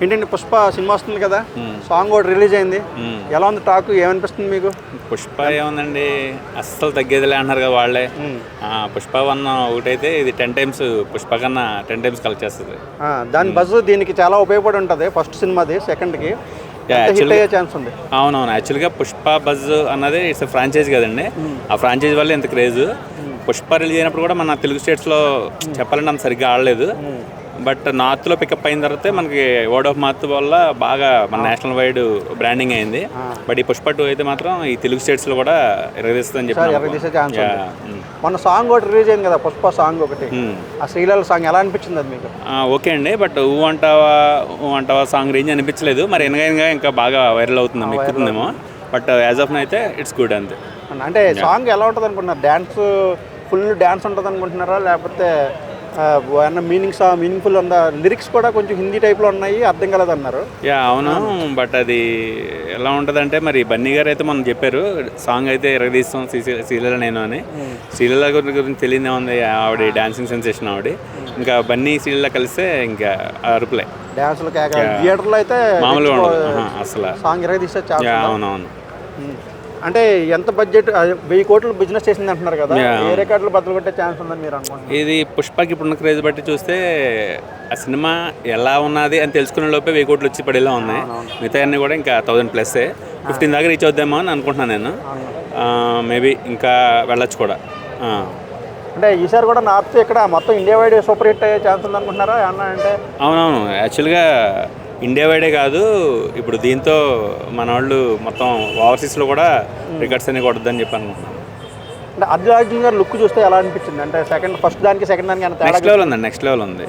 ఏంటండి పుష్ప సినిమా వస్తుంది కదా, సాంగ్ కూడా రిలీజ్ అయింది. ఎలా ఉంది టాక్, ఏమనిపిస్తుంది మీకు? పుష్ప ఏముందండి, అస్సలు తగ్గేదిలే అంటున్నారు కదా వాళ్ళే. పుష్ప 1 ఒకటైతే ఇది 10 times పుష్ప కన్నా 10 times కలెక్ట్ చేస్తుంది. దాని బజ్ దీనికి చాలా ఉపయోగపడి ఉంటుంది. ఫస్ట్ సినిమాది సెకండ్కి ఛాన్స్ ఉంది. అవునవును, యాక్చువల్గా పుష్ప బజ్ అన్నది ఇట్స్ ఫ్రాంచైజ్ కదండి. ఆ ఫ్రాంచైజ్ వల్ల ఎంత క్రేజ్. పుష్ప రిలీజ్ అయినప్పుడు కూడా మన తెలుగు స్టేట్స్లో చెప్పాలంటే అంత సరిగ్గా ఆడలేదు. బట్ నార్త్లో పికప్ అయిన తర్వాత మనకి వర్డ్ ఆఫ్ మౌత్ వల్ల బాగా మన నేషనల్ వైడ్ బ్రాండింగ్ అయింది. బట్ ఈ పుష్ప 2 అయితే మాత్రం ఈ తెలుగు స్టేట్స్లో కూడా ఎరగదీస్తుందని చెప్పి. మన సాంగ్ ఒకటి రిలీజ్ అయింది కదా, పుష్ప సాంగ్ ఒకటి, ఆ శ్రీలీల సాంగ్ ఎలా అనిపించింది అది మీకు? ఓకే అండి, బట్ ఊ అంటావా సాంగ్ రేంజ్ అనిపించలేదు. మరి ఎనగా ఇంకా బాగా వైరల్ అవుతుందేమో, ఎక్కుతుందేమో. బట్ యాజ్ ఆఫ్ అయితే ఇట్స్ గుడ్ అంతే. అంటే సాంగ్ ఎలా ఉంటుంది అనుకుంటున్నారు? డ్యాన్స్ ఫుల్ డ్యాన్స్ ఉంటుంది అనుకుంటున్నారా, లేకపోతే మీనింగ్ఫుల్ ఉందా? లిరిక్స్ కూడా కొంచెం హిందీ టైప్లో ఉన్నాయి, అర్థం కలదన్నారు. అవును, బట్ అది ఎలా ఉంటుందంటే మరి బన్నీ గారు అయితే మనం చెప్పారు సాంగ్ అయితే ఎరగదీస్తాం శ్రీలీల నేను అని. శ్రీలీల గురించి తెలియదే ఉంది, ఆవిడ డాన్సింగ్ సెన్సేషన్ ఆవిడ. ఇంకా బన్నీ శ్రీలీల కలిస్తే ఇంకా అరుపులే డ్యాన్స్లో. థియేటర్లో అయితే మామూలుగా ఉండదు అసలు. సాంగ్ ఎరగదీస్తే అవునవును. అంటే ఎంత బడ్జెట్, 1000 కోట్లు బిజినెస్ చేసింది అంటున్నారు కదా, ఏ రికార్డులు బద్దలు కొట్టే ఛాన్స్ ఉందని మీరు అనుకుంటున్నారు? ఇది పుష్పకి ఇప్పుడున్న క్రేజ్ బట్టి చూస్తే ఆ సినిమా ఎలా ఉన్నది అని తెలుసుకునే లోపే 1000 కోట్లు వచ్చి పడేలా ఉన్నాయి. మిగతా అన్నీ కూడా ఇంకా 1000+ 15 దాకా రీచ్ అవుద్దామో అని అనుకుంటున్నాను నేను. మేబీ ఇంకా వెళ్ళొచ్చు కూడా. అంటే ఈసారి కూడా నార్త్ ఇక్కడ మొత్తం ఇండియా వైడ్ సూపర్ హిట్ అయ్యే ఛాన్స్ ఉంది అనుకుంటున్నారా ఏమన్నా? అంటే అవునవును, యాక్చువల్గా ఇండియా వైడే కాదు, ఇప్పుడు దీంతో మన వాళ్ళు మొత్తం ఓవర్సీస్లో కూడా రికార్డ్స్ అన్ని కొట్టద్దని చెప్పి అనుకుంటున్నాను. అంటే అల్లు అర్జున్ గారు లుక్ చూస్తే ఎలా అనిపించింది? అంటే ఫస్ట్ దానికి సెకండ్ దానికి నెక్స్ట్ లెవెల్ ఉందండి, నెక్స్ట్ లెవెల్ ఉంది.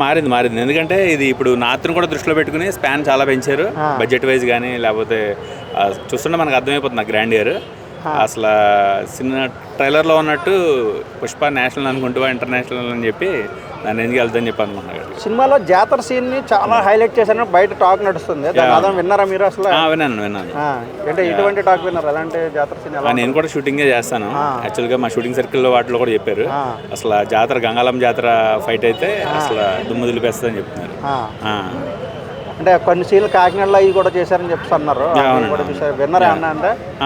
మారింది. ఎందుకంటే ఇది ఇప్పుడు నార్త్ను కూడా దృష్టిలో పెట్టుకుని స్పాన్ చాలా పెంచారు, బడ్జెట్ వైజ్ కానీ లేకపోతే చూస్తుంటే మనకు అర్థమైపోతుంది గ్రాండ్ ఇయర్. అసలు సినిమా ట్రైలర్లో ఉన్నట్టు పుష్ప నేషనల్ అనుకుంటా ఇంటర్నేషనల్ అని చెప్పి దాన్ని ఎందుకు వెళ్తాని చెప్పి అనుకున్నాను. సినిమాలో జాతర సీన్ ని చాలా హైలైట్ చేశాను, బయట టాక్ నడుస్తుంది. విన్నారా మీరు అసలు? విన్నాను. అంటే ఇటువంటి టాక్ విన్నారు? ఎలాంటి జాతర సీన్? నేను కూడా షూటింగే చేస్తాను. యాక్చువల్గా మా షూటింగ్ సర్కిల్లో వాటిలో కూడా చెప్పారు అసలు జాతర గంగాలం జాతర ఫైట్ అయితే అసలు దుమ్ము దులిపేస్తుందని చెప్తున్నారు. అంటే కొన్ని సీన్లు కాకినాడలో అవి కూడా చేశారని చెప్తున్నారు. విన్నారా అన్న?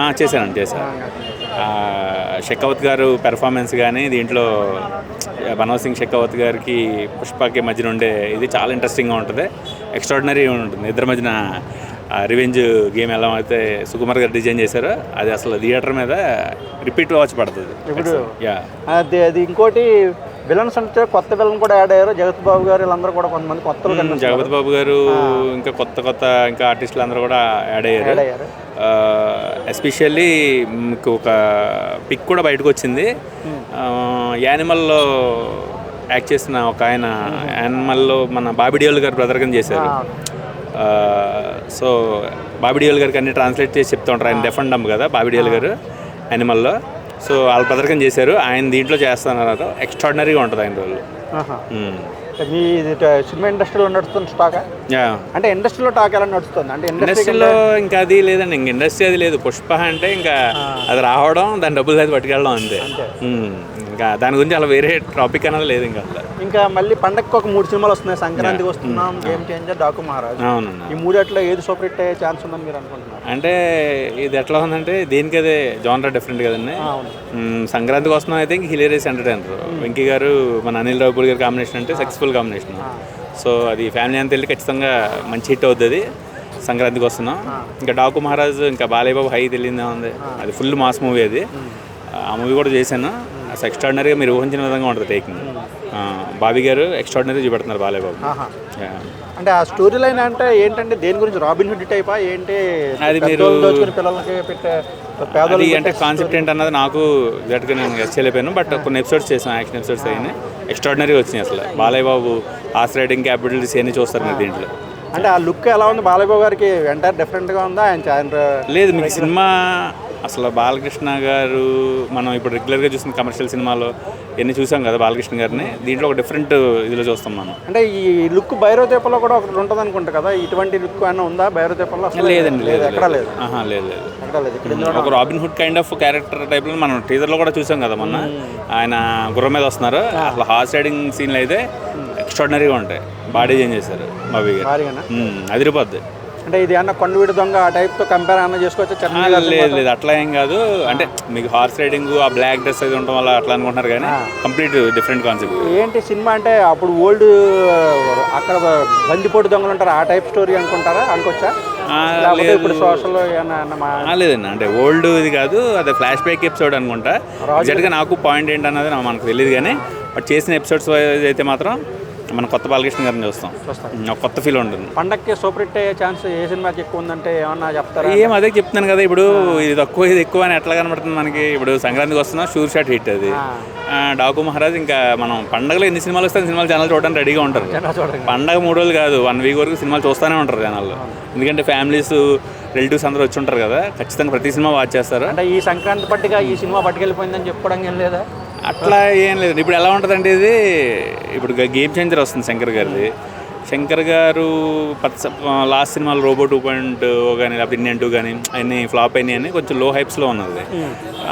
అంటే చేశాను. షెకావత్ గారు పెర్ఫార్మెన్స్ కానీ దీంట్లో మనోజ్ సింగ్ షెకావత్ గారికి పుష్పకి మధ్యన ఉండే ఇది చాలా ఇంట్రెస్టింగ్గా ఉంటుంది, ఎక్స్ట్రాడినరీ ఉంటుంది. ఇద్దరి మధ్యన రివెంజ్ గేమ్ ఎలా అయితే సుకుమార్ గారు డిజైన్ చేశారో అది అసలు థియేటర్ మీద రిపీట్ వాచ్ పడుతుంది ఇప్పుడు. అది ఇంకోటి విలన్స్ అంటే కొత్త విలన్ కూడా యాడ్ అయ్యారు, జగత్ బాబు గారు వీళ్ళందరూ కూడా కొంతమంది కొత్త. జగత్ బాబు గారు ఇంకా కొత్త ఇంకా ఆర్టిస్టులు అందరూ కూడా యాడ్ అయ్యారు. ఎస్పెషల్లీ మీకు ఒక పిక్ కూడా బయటకు వచ్చింది, యానిమల్లో యాక్ట్ చేసిన ఒక ఆయన. యానిమల్లో మన బాబీ డియోల్ గారు బ్రదర్గా చేశారు. సో బాబీ డియోల్ గారికి అన్ని ట్రాన్స్లేట్ చేసి చెప్తూ ఉంటారు. ఆయన డెఫ్ అండ్ డమ్ కదా బాబీ డియోల్ గారు యానిమల్లో. సో వాళ్ళ బ్రదర్గా చేశారు, ఆయన దీంట్లో చేస్తున్నారు. ఎక్స్ట్రాడినరీగా ఉంటుంది ఆయన రోజు. మీ సినిమా ఇండస్ట్రీలో నడుస్తుంది స్టాక్? అంటే ఇండస్ట్రీలో టాక్ ఎలా నడుస్తుంది? అంటే ఇండస్ట్రీలో ఇంకా అది లేదండి, ఇంక ఇండస్ట్రీ అది లేదు. పుష్ప అంటే ఇంకా అది రావడం, దాని డబ్బులు అది పట్టుకెళ్ళడం అంతే. ఇంకా దాని గురించి అలా వేరే టాపిక్ అనేది లేదు. ఇంకా మళ్ళీ పండగకి ఒక 3 సినిమాలు వస్తున్నాయి. సంక్రాంతికి వస్తున్నాం, గేమ్ చేంజర్, డాకు మహారాజ్. అవునన్నా, ఈ మూడిట్లో ఏది సూపర్ హిట్ అయ్యే ఛాన్స్ ఉందని మీరు అనుకుంటున్నారు? అంటే ఇది ఎట్లా ఉందంటే దీనికి అదే జానర్ డిఫరెంట్ కదండి. సంక్రాంతికి వస్తున్నాం అయితే ఇంక హిలేరియస్ ఎంటర్టైనర్. వెంకీ గారు మన అనిల్ రావుపూడి గారి కాంబినేషన్ అంటే సక్సెస్ఫుల్ కాంబినేషన్. సో అది ఫ్యామిలీ అంతా వెళ్ళి ఖచ్చితంగా మంచి హిట్ అవుతుంది. సంక్రాంతికి వస్తున్నాం. ఇంకా డాకు మహారాజ్ ఇంకా బాలయ్య బాబు హై తెలియదే ఉంది, అది ఫుల్ మాస్ మూవీ. అది ఆ మూవీ కూడా చేశాను. అసలు ఎక్స్ట్రాడినరీగా మీరు ఊహించిన విధంగా ఉంటుంది టేకింగ్. బాబీ గారు ఎక్స్ట్రాడినరీ చూపెడుతున్నారు బాలయ్య బాబు. అంటే ఆ స్టోరీ లైన్ అంటే ఏంటంటే దేని గురించి? రాబిన్ హుడ్ టైపా ఏంటి? అది మీరు పిల్లలకి పెట్టే అది అంటే కాన్సెప్ట్ ఏంటన్నది నాకు గట్టిగా నేను గెస్ చేయలేకపోయాను. బట్ కొన్ని ఎపిసోడ్స్ చేసాను, యాక్షన్ ఎపిసోడ్స్ అయినాయి, ఎక్స్ట్రాడినరీ వచ్చినాయి. అసలు Balayya Babu horse riding capabilities అన్నీ చూస్తారు మీరు దీంట్లో. అంటే ఆ లుక్ ఎలా ఉంది బాలయ్య బాబు గారికి? ఎంటైర్ డిఫరెంట్గా ఉందా? ఆయన లేదు, మీకు సినిమా అసలు బాలకృష్ణ గారు మనం ఇప్పుడు రెగ్యులర్గా చూసిన కమర్షియల్ సినిమాలో ఎన్ని చూసాం కదా బాలకృష్ణ గారిని, దీంట్లో ఒక డిఫరెంట్ ఇదిలో చూస్తాం మనం. అంటే ఈ లుక్ భైరవ దీపంలో కూడా ఒకటి ఉంటుంది అనుకుంటా కదా, ఇటువంటి లుక్ అయినా ఉందా భైరవ దీపంలో? లేదండి, లేదు, ఎక్కడ లేదు. ఒక robin hood kind of character టైప్లో మనం టీజర్లో కూడా చూసాం కదా మొన్న. ఆయన గుర్రం మీద వస్తున్నారు. అసలు హార్స్ రైడింగ్ సీన్లు అయితే ఎక్స్ట్రాడినరీగా ఉంటాయి. బాడీ చేంజ్ చేశారు బాబీ గారు. భారీగానా? అదిరిపోద్ది. అంటే ఇది అన్న కొండవీడి దొంగ ఆ టైప్తో కంపేర్ అన్న చేసుకోవచ్చు చరణ్ లేదు అట్లా ఏం కాదు. అంటే మీకు హార్స్ రైడింగ్ ఆ బ్లాక్ డ్రెస్ అది ఉండటం వల్ల అట్లా అనుకుంటున్నారు కానీ కంప్లీట్ డిఫరెంట్ కాన్సెప్ట్. ఏంటి సినిమా అంటే అప్పుడు ఓల్డ్ అక్కడ బందిపోటు దొంగలు ఉంటారు ఆ టైప్ స్టోరీ అనుకుంటారా అనుకోవచ్చా? ఇప్పుడు సోషల్ లేదండి, అంటే ఓల్డ్ ఇది కాదు, అదే ఫ్లాష్ బ్యాక్ ఎపిసోడ్ అనుకుంటా. ఎగ్జాక్ట్గా నాకు పాయింట్ ఏంటన్నది మనకు తెలియదు కానీ బట్ చేసిన ఎపిసోడ్స్ అయితే మాత్రం మనం కొత్త బాలకృష్ణ గారిని చూస్తాం. ఒక కొత్త ఫీల్ ఉంటుంది. పండక్కి సూపర్ హిట్ అయ్యే ఛాన్స్ ఏ సినిమాకి ఎక్కువ ఉందంటే ఏమన్నా చెప్తారా? అదే చెప్తున్నాను కదా, ఇప్పుడు ఇది తక్కువ ఇది ఎక్కువ అని ఎట్లా కనబడుతుంది మనకి. ఇప్పుడు సంక్రాంతికి వస్తున్నాం, షూర్ షాట్ హిట్ అది. డాకు మహారాజ్ ఇంకా మనం పండగలో ఎన్ని సినిమాలు వస్తాయి సినిమాలు జనాలు చూడడానికి రెడీగా ఉంటారు. పండగ 3 రోజులు కాదు 1 వీక్ వరకు సినిమాలు చూస్తూనే ఉంటారు జనాలు. ఎందుకంటే ఫ్యామిలీస్ రిలేటివ్స్ అందరూ వచ్చి ఉంటారు కదా, ఖచ్చితంగా ప్రతి సినిమా వాచ్ చేస్తారు. అంటే ఈ సంక్రాంతి పట్టిగా ఈ సినిమా పట్టుకెళ్ళిపోయిందని చెప్పుకోవడానికి ఏం లేదా? అట్లా ఏం లేదు. ఇప్పుడు ఎలా ఉంటుందంటే ఇది ఇప్పుడు గేమ్ చేంజర్ వస్తుంది శంకర్ గారిది. శంకర్ గారు లాస్ట్ సినిమాలు రోబో 2.0 కానీ లేకపోతే ఇండియన్ 2 కానీ అన్నీ ఫ్లాప్ అయినాయి అని కొంచెం లో హైప్స్లో ఉన్నది.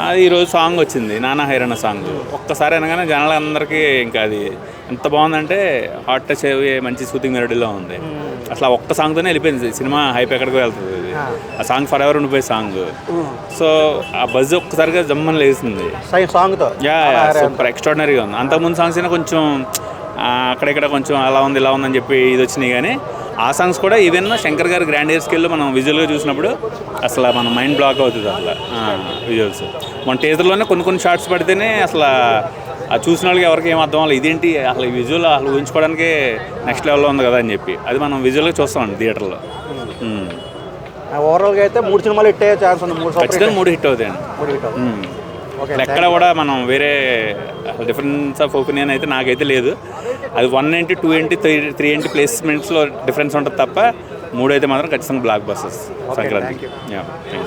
అది ఈరోజు సాంగ్ వచ్చింది, నానా హైరాణ సాంగ్. ఒక్కసారి అనగానే జనాలందరికీ ఇంకా అది ఎంత బాగుందంటే హార్ట్ టచ్ అయ్యే మంచి సూతింగ్ మెలోడీలో ఉంది. అసలు ఒక్క సాంగ్తోనే వెళ్ళిపోయింది సినిమా, హైప్ ఎక్కడికో వెళ్తుంది. ఆ సాంగ్ ఫర్ ఎవర్ ఉండిపోయే సాంగ్. సో ఆ బజ్ ఒక్కసారిగా జమ్మని లేస్తుంది సాంగ్తో. సూపర్ ఎక్స్ట్రాడినరీగా ఉంది. అంతకుముందు సాంగ్స్ అయినా కొంచెం అక్కడెక్కడ కొంచెం అలా ఉంది ఇలా ఉందని చెప్పి ఇది వచ్చినాయి కానీ ఆ సాంగ్స్ కూడా ఈవెన్ శంకర్ గారు గ్రాండ్ ఇయర్ స్కేల్లో మనం విజువల్గా చూసినప్పుడు అసలు మన మైండ్ బ్లాక్ అవుతుంది అసలు విజువల్స్. మన టీజర్లోనే కొన్ని షార్ట్స్ పడితేనే అసలు ఆ చూసిన వాళ్ళకి ఎవరికి ఏం అర్థం అవ్వాలి, ఇదేంటి అసలు ఈ విజువల్ అసలు ఊహించుకోవడానికి నెక్స్ట్ లెవెల్లో ఉంది కదా అని చెప్పి అది మనం విజువల్గా చూస్తామండి థియేటర్లో. ఓవరాల్గా అయితే 3 సినిమాలు హిట్ అయ్యే ఛాన్స్ ఉంది. ఖచ్చితంగా 3 హిట్ అవుతాయండి. ఎక్కడ కూడా మనం వేరే డిఫరెన్స్ ఆఫ్ ఒపీనియన్ అయితే నాకైతే లేదు. అది 190, 280, 380 ప్లేస్మెంట్స్లో డిఫరెన్స్ ఉంటుంది తప్ప 3 అయితే మాత్రం ఖచ్చితంగా బ్లాక్ బస్టర్స్ సంక్రాంతి.